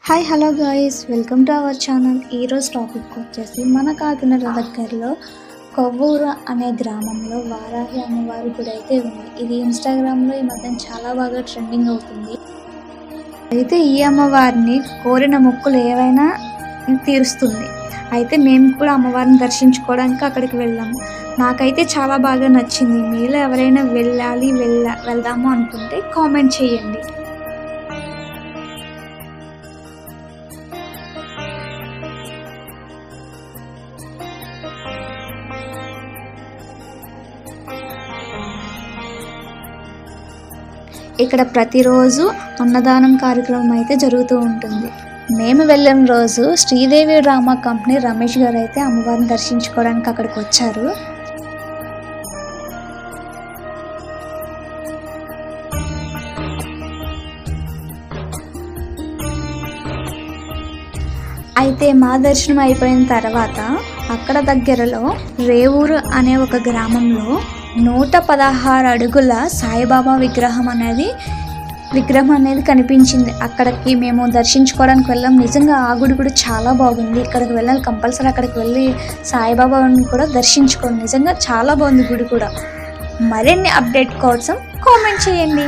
Hi hello guys, welcome to our channel. ఈరోజు topic వచ్చేసి మన కాకినాడ దగ్గరలో కొవ్వూరు అనే గ్రామంలో వారాహి అమ్మవారి గుడి అయితే ఉంది. ఇది ఇన్స్టాగ్రామ్లో ఈ మధ్య చాలా బాగా ట్రెండింగ్ అవుతుంది. అయితే ఈ అమ్మవారిని కోరిన మొక్కులు ఏవైనా తీరుస్తుంది. అయితే మేము కూడా అమ్మవారిని దర్శించుకోవడానికి అక్కడికి వెళ్ళాము. నాకైతే చాలా బాగా నచ్చింది. మీలో ఎవరైనా వెళ్దాము అనుకుంటే కామెంట్ చేయండి. ఇక్కడ ప్రతిరోజు అన్నదానం కార్యక్రమం అయితే జరుగుతూ ఉంటుంది. మేము వెళ్ళిన రోజు శ్రీదేవి డ్రామా కంపెనీ రమేష్ గారు అయితే అమ్మవారిని దర్శించుకోవడానికి అక్కడికి వచ్చారు. అయితే మా దర్శనం అయిపోయిన తర్వాత అక్కడ దగ్గరలో రేవూరు అనే ఒక గ్రామంలో 116 అడుగుల సాయిబాబా విగ్రహం అనేది కనిపించింది. అక్కడికి మేము దర్శించుకోవడానికి వెళ్ళాం. నిజంగా ఆ గుడి కూడా చాలా బాగుంది. ఇక్కడికి వెళ్ళాలి, కంపల్సరీ అక్కడికి వెళ్ళి సాయిబాబాని కూడా దర్శించుకోండి. నిజంగా చాలా బాగుంది గుడి కూడా. మరిన్ని అప్డేట్ కోసం కామెంట్ చేయండి.